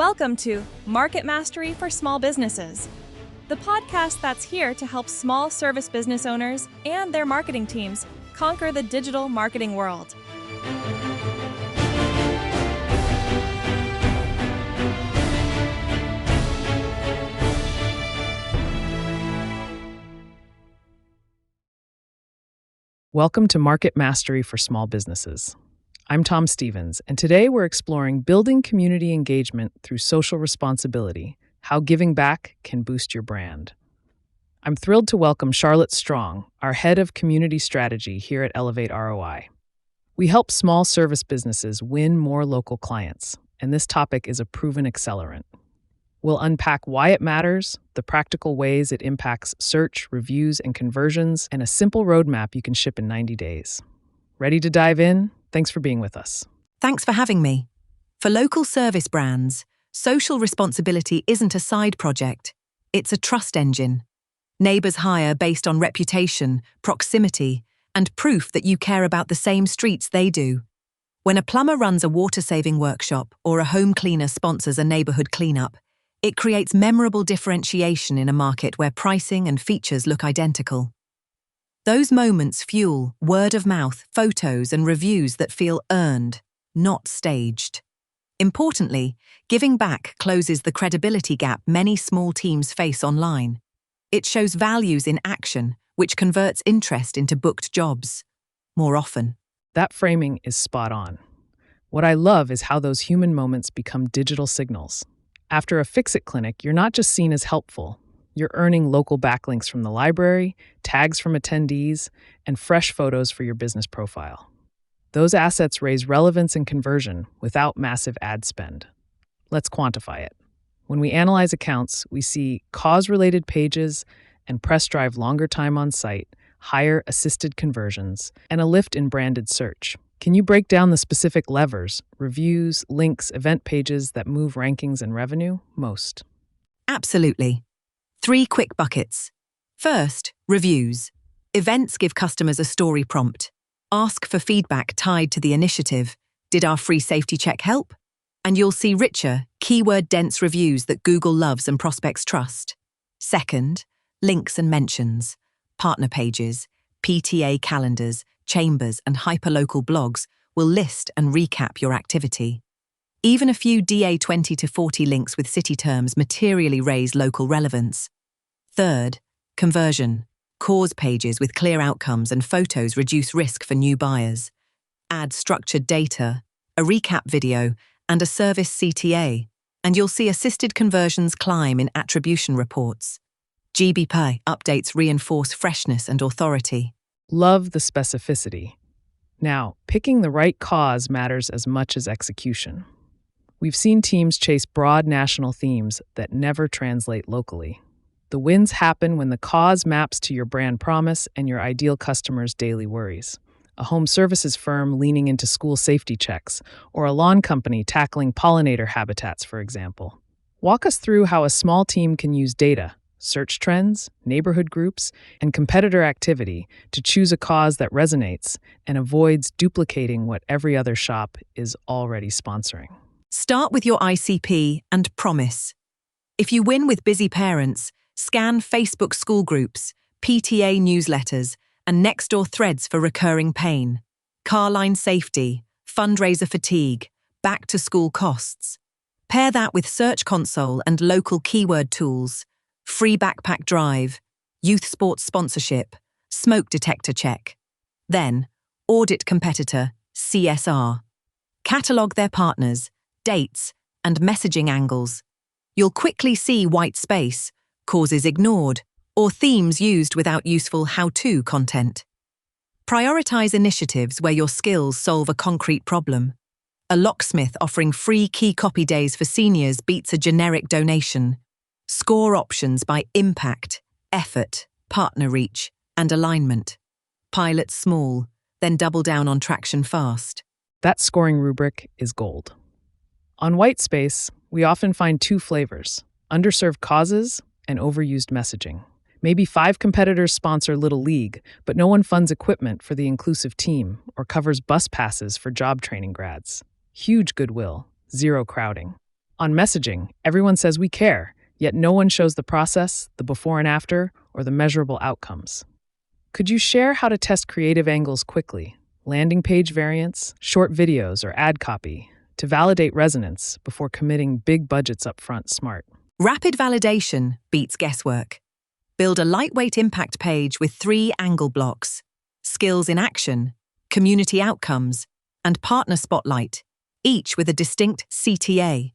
Welcome to Market Mastery for Small Businesses, the podcast that's here to help small service business owners and their marketing teams conquer the digital marketing world. Welcome to Market Mastery for Small Businesses. I'm Tom Stevens, and today we're exploring building community engagement through social responsibility, how giving back can boost your brand. I'm thrilled to welcome Charlotte Strong, our head of community strategy here at Elevate ROI. We help small service businesses win more local clients, and this topic is a proven accelerant. We'll unpack why it matters, the practical ways it impacts search, reviews, and conversions, and a simple roadmap you can ship in 90 days. Ready to dive in? Thanks for being with us. Thanks for having me. For local service brands, social responsibility isn't a side project. It's a trust engine. Neighbors hire based on reputation, proximity, and proof that you care about the same streets they do. When a plumber runs a water-saving workshop or a home cleaner sponsors a neighborhood cleanup, it creates memorable differentiation in a market where pricing and features look identical. Those moments fuel word-of-mouth, photos, and reviews that feel earned, not staged. Importantly, giving back closes the credibility gap many small teams face online. It shows values in action, which converts interest into booked jobs. More often. That framing is spot on. What I love is how those human moments become digital signals. After a Fix-It clinic, you're not just seen as helpful. You're earning local backlinks from the library, tags from attendees, and fresh photos for your business profile. Those assets raise relevance and conversion without massive ad spend. Let's quantify it. When we analyze accounts, we see cause-related pages and press drive longer time on site, higher assisted conversions, and a lift in branded search. Can you break down the specific levers, reviews, links, event pages that move rankings and revenue most? Absolutely. 3 quick buckets. First, reviews. Events give customers a story prompt. Ask for feedback tied to the initiative. Did our free safety check help? And you'll see richer, keyword-dense reviews that Google loves and prospects trust. Second, links and mentions. Partner pages, PTA calendars, chambers, and hyperlocal blogs will list and recap your activity. Even a few DA 20 to 40 links with city terms materially raise local relevance. Third, conversion. Cause pages with clear outcomes and photos reduce risk for new buyers. Add structured data, a recap video, and a service CTA, and you'll see assisted conversions climb in attribution reports. GBP updates reinforce freshness and authority. Love the specificity. Now, picking the right cause matters as much as execution. We've seen teams chase broad national themes that never translate locally. The wins happen when the cause maps to your brand promise and your ideal customer's daily worries. A home services firm leaning into school safety checks, or a lawn company tackling pollinator habitats, for example. Walk us through how a small team can use data, search trends, neighborhood groups, and competitor activity to choose a cause that resonates and avoids duplicating what every other shop is already sponsoring. Start with your ICP and promise. If you win with busy parents, scan Facebook school groups, PTA newsletters, and Nextdoor threads for recurring pain. Car line safety, fundraiser fatigue, back-to-school costs. Pair that with Search Console and local keyword tools, free backpack drive, youth sports sponsorship, smoke detector check. Then, audit competitor, CSR. Catalog their partners, dates, and messaging angles. You'll quickly see white space, causes ignored, or themes used without useful how-to content. Prioritize initiatives where your skills solve a concrete problem. A locksmith offering free key copy days for seniors beats a generic donation. Score options by impact, effort, partner reach, and alignment. Pilot small, then double down on traction fast. That scoring rubric is gold. On white space, we often find 2 flavors: underserved causes and overused messaging. Maybe 5 competitors sponsor Little League, but no one funds equipment for the inclusive team or covers bus passes for job training grads. Huge goodwill, 0 crowding. On messaging, everyone says we care, yet no one shows the process, the before and after, or the measurable outcomes. Could you share how to test creative angles quickly, landing page variants, short videos, or ad copy, to validate resonance before committing big budgets up front smart? Rapid validation beats guesswork. Build a lightweight impact page with 3 angle blocks: skills in action, community outcomes, and partner spotlight, each with a distinct CTA.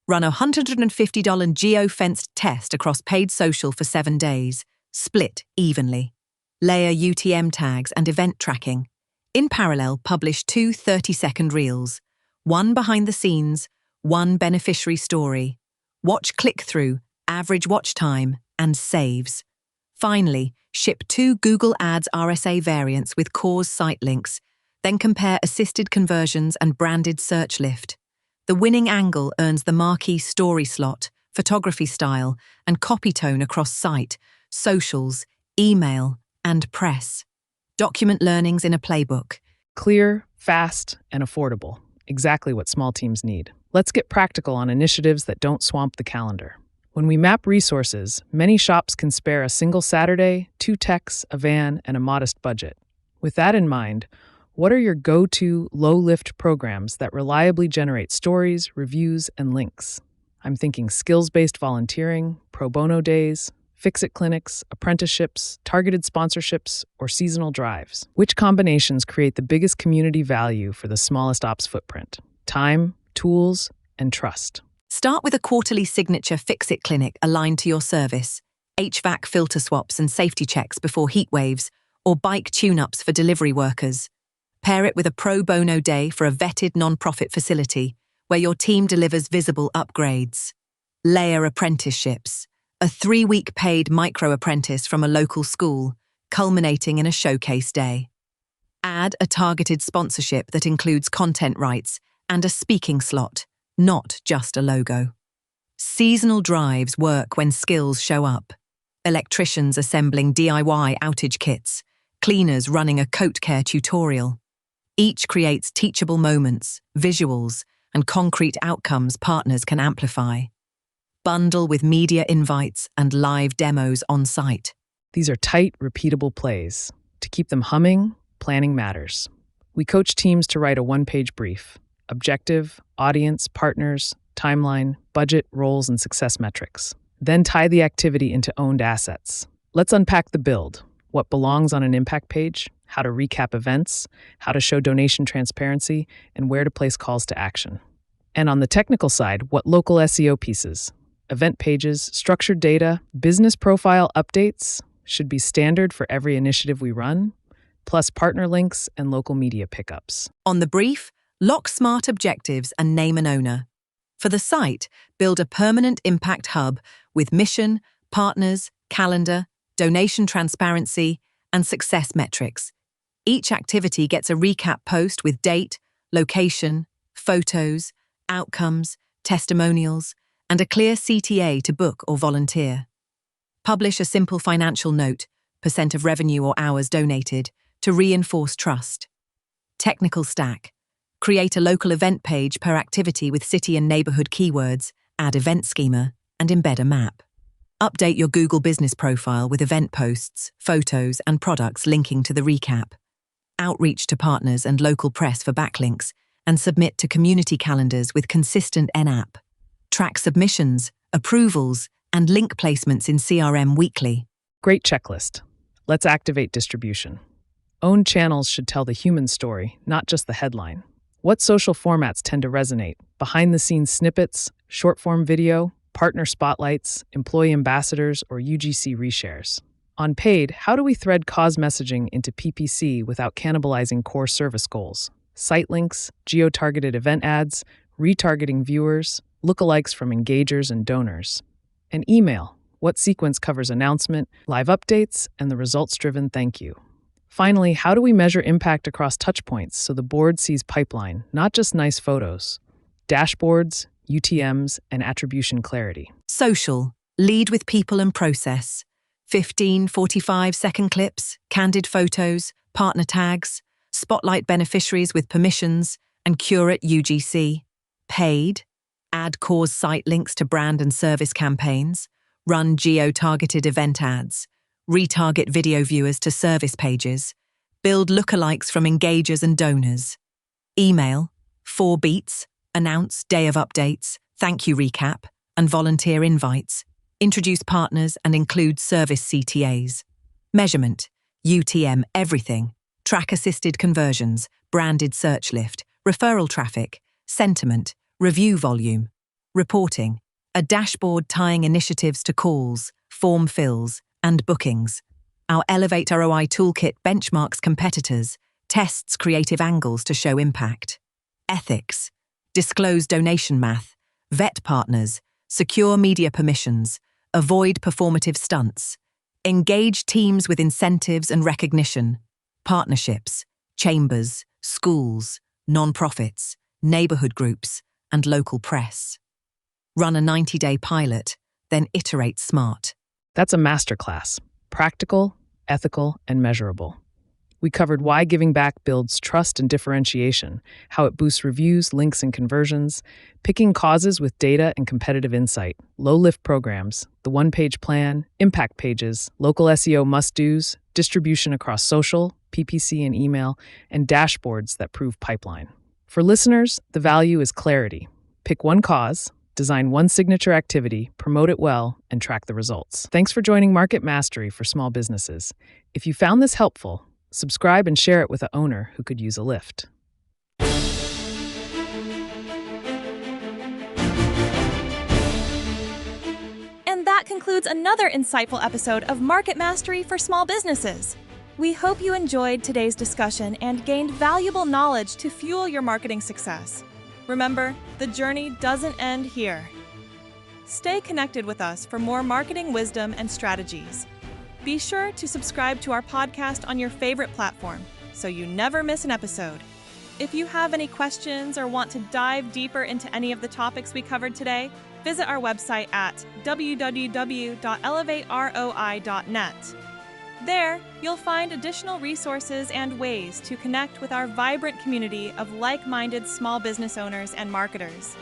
Run a $150 geo-fenced test across paid social for 7 days, split evenly. Layer UTM tags and event tracking. In parallel, publish 2 30-second reels, one behind the scenes, one beneficiary story. Watch click-through, average watch time, and saves. Finally, ship 2 Google Ads RSA variants with cause site links, then compare assisted conversions and branded search lift. The winning angle earns the marquee story slot, photography style, and copy tone across site, socials, email, and press. Document learnings in a playbook. Clear, fast, and affordable. Exactly what small teams need. Let's get practical on initiatives that don't swamp the calendar. When we map resources, many shops can spare a single Saturday, 2 techs, a van, and a modest budget. With that in mind, what are your go-to low-lift programs that reliably generate stories, reviews, and links? I'm thinking skills-based volunteering, pro bono days, fix-it clinics, apprenticeships, targeted sponsorships, or seasonal drives. Which combinations create the biggest community value for the smallest ops footprint? Time, tools, and trust. Start with a quarterly signature fix-it clinic aligned to your service, HVAC filter swaps and safety checks before heat waves, or bike tune-ups for delivery workers. Pair it with a pro bono day for a vetted non-profit facility where your team delivers visible upgrades. Layer apprenticeships, a 3-week paid micro-apprentice from a local school, culminating in a showcase day. Add a targeted sponsorship that includes content rights and a speaking slot, not just a logo. Seasonal drives work when skills show up. Electricians assembling DIY outage kits, cleaners running a coat care tutorial. Each creates teachable moments, visuals, and concrete outcomes partners can amplify. Bundle with media invites and live demos on site. These are tight, repeatable plays. To keep them humming, planning matters. We coach teams to write a 1-page brief. Objective, audience, partners, timeline, budget, roles, and success metrics. Then tie the activity into owned assets. Let's unpack the build. What belongs on an impact page, how to recap events, how to show donation transparency, and where to place calls to action. And on the technical side, what local SEO pieces, event pages, structured data, business profile updates should be standard for every initiative we run, plus partner links and local media pickups. On the brief, lock smart objectives and name an owner. For the site, build a permanent impact hub with mission, partners, calendar, donation transparency, and success metrics. Each activity gets a recap post with date, location, photos, outcomes, testimonials, and a clear CTA to book or volunteer. Publish a simple financial note, % of revenue or hours donated, to reinforce trust. Technical stack. Create a local event page per activity with city and neighborhood keywords, add event schema, and embed a map. Update your Google business profile with event posts, photos, and products linking to the recap. Outreach to partners and local press for backlinks, and submit to community calendars with consistent NAP. Track submissions, approvals, and link placements in CRM weekly. Great checklist. Let's activate distribution. Owned channels should tell the human story, not just the headline. What social formats tend to resonate? Behind-the-scenes snippets, short-form video, partner spotlights, employee ambassadors, or UGC reshares. On paid, how do we thread cause messaging into PPC without cannibalizing core service goals? Site links, geo-targeted event ads, retargeting viewers, lookalikes from engagers and donors. And email, what sequence covers announcement, live updates, and the results-driven thank you. Finally, how do we measure impact across touchpoints so the board sees pipeline, not just nice photos? Dashboards, UTMs, and attribution clarity. Social. Lead with people and process. 15, 45-second clips, candid photos, partner tags, spotlight beneficiaries with permissions, and curate UGC. Paid. add cause site links to brand and service campaigns, run geo-targeted event ads, retarget video viewers to service pages, build lookalikes from engagers and donors. Email, 4 beats, announce day of updates, thank you recap, and volunteer invites. Introduce partners and include service CTAs. Measurement, UTM everything, track assisted conversions, branded search lift, referral traffic, sentiment, review volume. Reporting, a dashboard tying initiatives to calls, form fills, and bookings. Our Elevate ROI toolkit benchmarks competitors, tests creative angles to show impact. Ethics, disclose donation math, vet partners, secure media permissions, avoid performative stunts, engage teams with incentives and recognition, partnerships, chambers, schools, non-profits, neighborhood groups, and local press. Run a 90-day pilot, then iterate smart. That's a masterclass. Practical, ethical, and measurable. We covered why giving back builds trust and differentiation, how it boosts reviews, links, and conversions, picking causes with data and competitive insight, low-lift programs, the one-page plan, impact pages, local SEO must-dos, distribution across social, PPC and email, and dashboards that prove pipeline. For listeners, the value is clarity. Pick one cause, design one signature activity, promote it well, and track the results. Thanks for joining Market Mastery for small businesses. If you found this helpful, subscribe and share it with an owner who could use a lift. And that concludes another insightful episode of Market Mastery for Small Businesses. We hope you enjoyed today's discussion and gained valuable knowledge to fuel your marketing success. Remember, the journey doesn't end here. Stay connected with us for more marketing wisdom and strategies. Be sure to subscribe to our podcast on your favorite platform so you never miss an episode. If you have any questions or want to dive deeper into any of the topics we covered today, visit our website at www.elevateroi.net. There, you'll find additional resources and ways to connect with our vibrant community of like-minded small business owners and marketers.